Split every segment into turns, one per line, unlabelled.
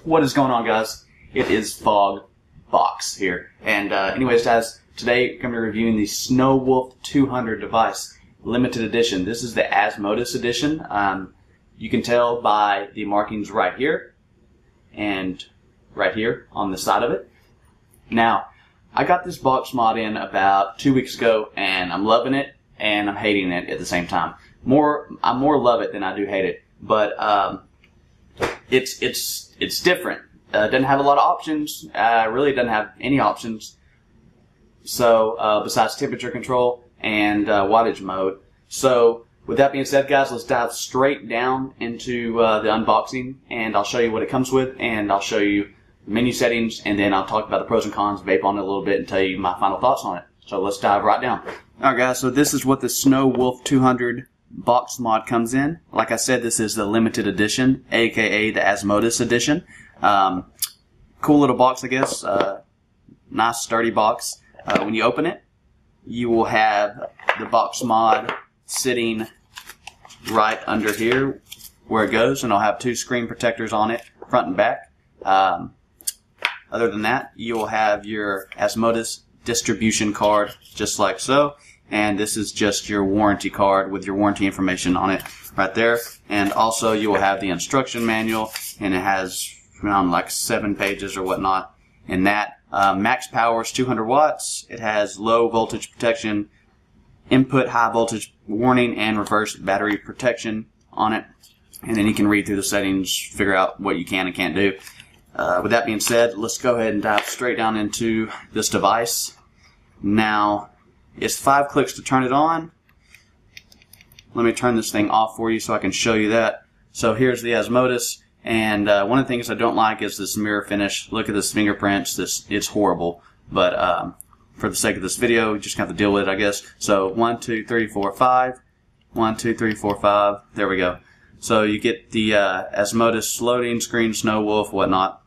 What is going on, guys? It is Fog Box here. And anyways, guys, today I'm going to be reviewing the Snow Wolf 200 device, limited edition. This is the Asmodus edition. You can tell by the markings right here and right here on the side of it. Now, I got this box mod in about 2 weeks ago, and I'm loving it and I'm hating it at the same time. I more love it than I do hate it, but it's different. Doesn't have a lot of options. Really doesn't have any options. So besides temperature control and wattage mode. So with that being said, guys, let's dive straight down into the unboxing, and I'll show you what it comes with, and I'll show you menu settings, and then I'll talk about the pros and cons, vape on it a little bit, and tell you my final thoughts on it. So let's dive right down. Alright, guys, so this is what the Snow Wolf 200 box mod comes in. Like I said, this is the limited edition, aka the Asmodus edition. Cool little box, I guess. Nice sturdy box. When you open it, you will have the box mod sitting right under here where it goes, and it'll have two screen protectors on it, front and back. Other than that, you will have your Asmodus distribution card, just like so. And this is just your warranty card with your warranty information on it right there. And also you will have the instruction manual, and it has around like 7 pages or whatnot in that. Max power is 200 watts. It has low voltage protection, input high voltage warning, and reverse battery protection on it. And then you can read through the settings, figure out what you can and can't do. With that being said, let's go ahead and dive straight down into this device. Now, it's 5 clicks to turn it on. Let me turn this thing off for you so I can show you that. So here's the Asmodus, and one of the things I don't like is this mirror finish. Look at this fingerprints. It's horrible, but for the sake of this video, we just have to deal with it, I guess. So 1, 2, 3, 4, 5. 1, 2, 3, 4, 5. There we go. So you get the Asmodus loading screen, Snow Wolf, whatnot.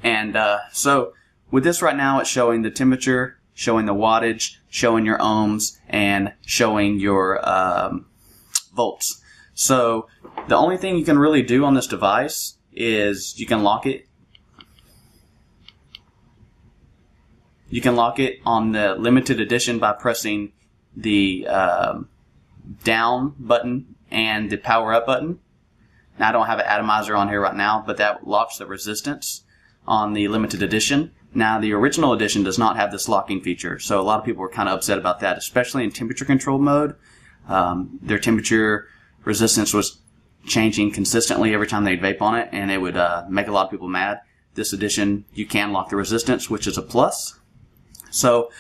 And so with this right now, it's showing the temperature, showing the wattage, showing your ohms, and showing your volts. So the only thing you can really do on this device is you can lock it. You can lock it on the limited edition by pressing the down button and the power up button. Now I don't have an atomizer on here right now, but that locks the resistance on the limited edition. Now, the original edition does not have this locking feature, so a lot of people were kind of upset about that, especially in temperature control mode. Their temperature resistance was changing consistently every time they'd vape on it, and it would make a lot of people mad. This edition, you can lock the resistance, which is a plus. So,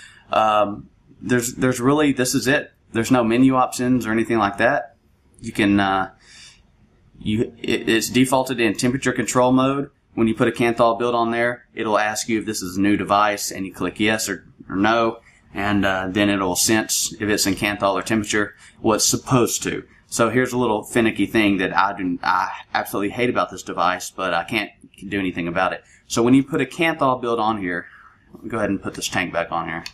there's really, this is it. There's no menu options or anything like that. You can, it's defaulted in temperature control mode. When you put a Canthal build on there, it'll ask you if this is a new device, and you click yes or no, and then it'll sense if it's in Canthal or temperature, what's supposed to. So here's a little finicky thing that I absolutely hate about this device, but I can't do anything about it. So when you put a Canthal build on here, let me go ahead and put this tank back on here.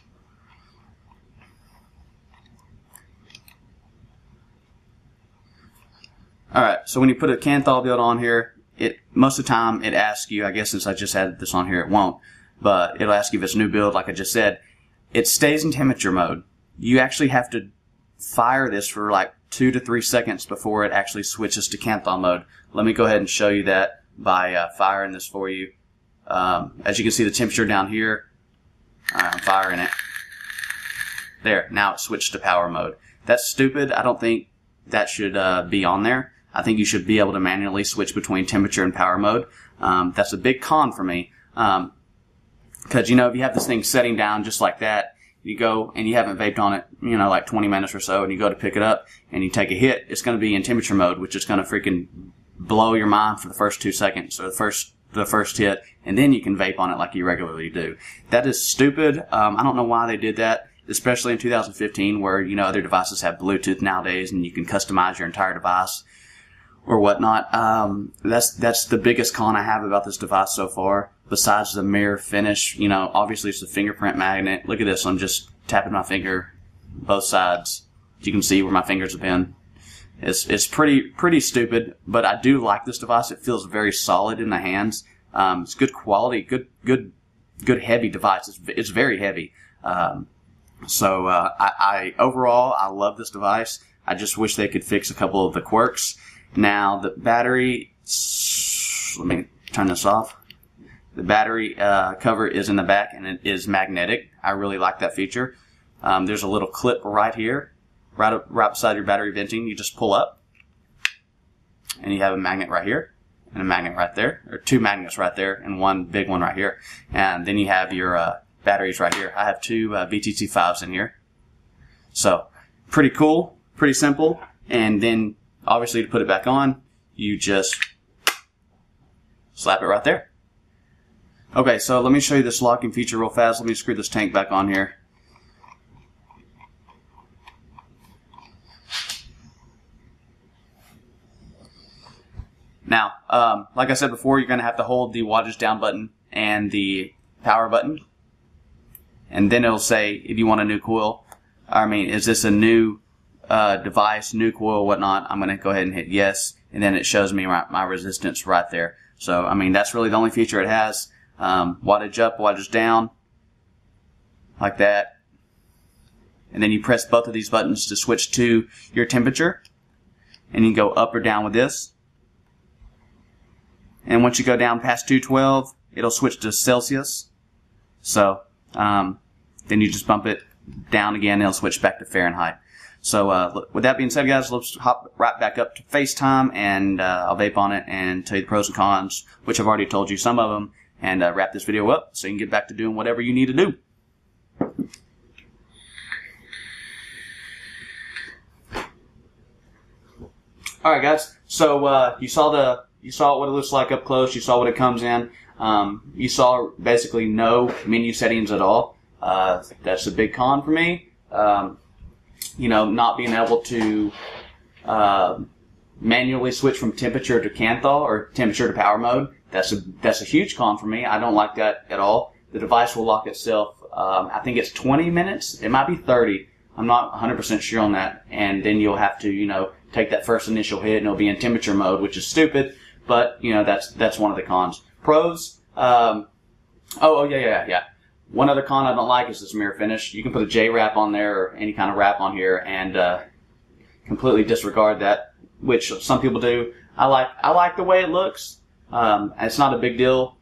Alright, so when you put a Canthal build on here, most of the time it asks you, I guess since I just added this on here it won't, but it'll ask you if it's a new build, like I just said. It stays in temperature mode. You actually have to fire this for like 2 to 3 seconds before it actually switches to Canthal mode. Let me go ahead and show you that by firing this for you. As you can see, the temperature down here, I'm firing it. There, now it switched to power mode. That's stupid. I don't think that should be on there. I think you should be able to manually switch between temperature and power mode. That's a big con for me. Because, you know, if you have this thing setting down just like that, you go and you haven't vaped on it, you know, like 20 minutes or so, and you go to pick it up and you take a hit, it's going to be in temperature mode, which is going to freaking blow your mind for the first 2 seconds, or the first hit, and then you can vape on it like you regularly do. That is stupid. I don't know why they did that, especially in 2015, where, you know, other devices have Bluetooth nowadays and you can customize your entire device or whatnot. That's the biggest con I have about this device so far, besides the mirror finish. You know, obviously it's the fingerprint magnet. Look at this, I'm just tapping my finger both sides. You can see where my fingers have been. It's pretty stupid, but I do like this device. It feels very solid in the hands. It's good quality, good heavy device. It's very heavy. So overall, I love this device. I just wish they could fix a couple of the quirks. Now, the battery, let me turn this off. The battery cover is in the back, and it is magnetic. I really like that feature. There's a little clip right here, right beside your battery venting. You just pull up, and you have a magnet right here, and a magnet right there, or two magnets right there, and one big one right here. And then you have your batteries right here. I have two VTC5s in here. So, pretty cool, pretty simple. And then, obviously, to put it back on, you just slap it right there. Okay, so let me show you this locking feature real fast. Let me screw this tank back on here. Now, like I said before, you're going to have to hold the wattage down button and the power button. And then it'll say if you want a new coil. I mean, is this a new device, new coil, whatnot? I'm going to go ahead and hit yes. And then it shows me my resistance right there. So, I mean, that's really the only feature it has. Wattage up, wattage down. Like that. And then you press both of these buttons to switch to your temperature. And you can go up or down with this. And once you go down past 212, it'll switch to Celsius. So, then you just bump it down again, and it'll switch back to Fahrenheit. So, with that being said, guys, let's hop right back up to FaceTime, and I'll vape on it and tell you the pros and cons, which I've already told you some of them, and wrap this video up so you can get back to doing whatever you need to do. Alright, guys, so you saw what it looks like up close. You saw what it comes in. You saw basically no menu settings at all. That's a big con for me. You know, not being able to manually switch from temperature to Canthaw or temperature to power mode. That's a huge con for me. I don't like that at all. The device will lock itself. I think it's 20 minutes. It might be 30. I'm not 100% sure on that. And then you'll have to, you know, take that first initial hit, and it'll be in temperature mode, which is stupid. But, you know, that's one of the cons. Pros, yeah. One other con I don't like is this mirror finish. You can put a J wrap on there or any kind of wrap on here and completely disregard that, which some people do. I like the way it looks. It's not a big deal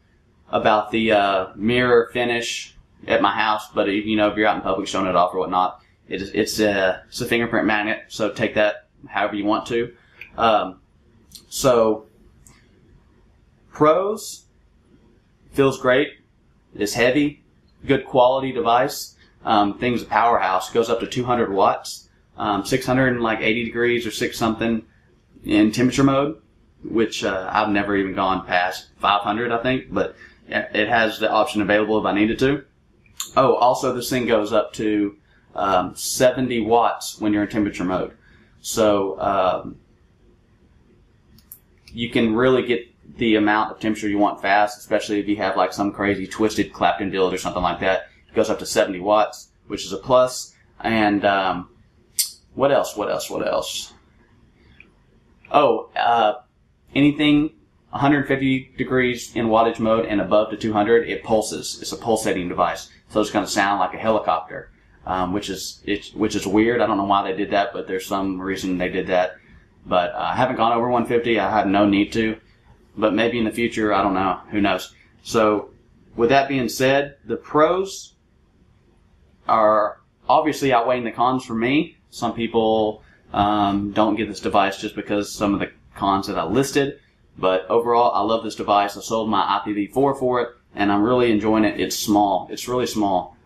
about the mirror finish at my house, but you know, if you're out in public showing it off or whatnot, it's a fingerprint magnet, so take that however you want to. So pros, feels great. It's heavy, good quality device. Thing's a powerhouse. Goes up to 200 watts, 680 degrees or 6 something in temperature mode, which I've never even gone past 500, I think, but it has the option available if I needed to. Oh, also this thing goes up to 70 watts when you're in temperature mode. So you can really get the amount of temperature you want fast, especially if you have like some crazy twisted Clapton build or something like that. It goes up to 70 watts, which is a plus. And what else? Oh, anything 150 degrees in wattage mode and above to 200, it pulses. It's a pulsating device, so it's going to sound like a helicopter, which is weird. I don't know why they did that, but there's some reason they did that. But I haven't gone over 150. I have no need to. But maybe in the future, I don't know. Who knows? So, with that being said, the pros are obviously outweighing the cons for me. Some people don't get this device just because some of the cons that I listed. But overall, I love this device. I sold my IPv4 for it, and I'm really enjoying it. It's small. It's really small.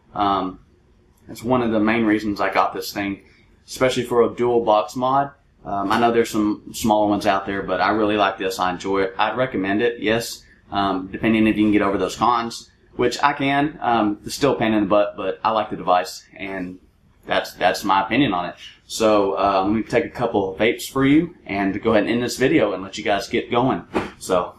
It's one of the main reasons I got this thing, especially for a dual box mod. I know there's some smaller ones out there, but I really like this. I enjoy it. I'd recommend it, yes, depending if you can get over those cons, which I can. It's still a pain in the butt, but I like the device, and that's my opinion on it. So let me take a couple of vapes for you and go ahead and end this video and let you guys get going. So.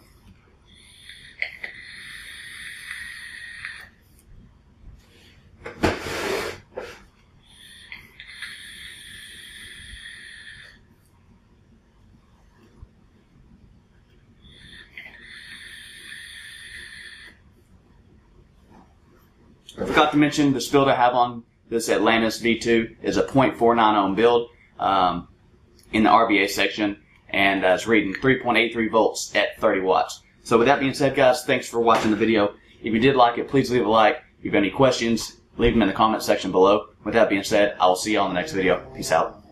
I forgot to mention this build I have on this Atlantis V2 is a 0.49 ohm build in the RBA section, and it's reading 3.83 volts at 30 watts. So with that being said, guys, thanks for watching the video. If you did like it, please leave a like. If you have any questions, leave them in the comment section below. With that being said, I will see you on the next video. Peace out.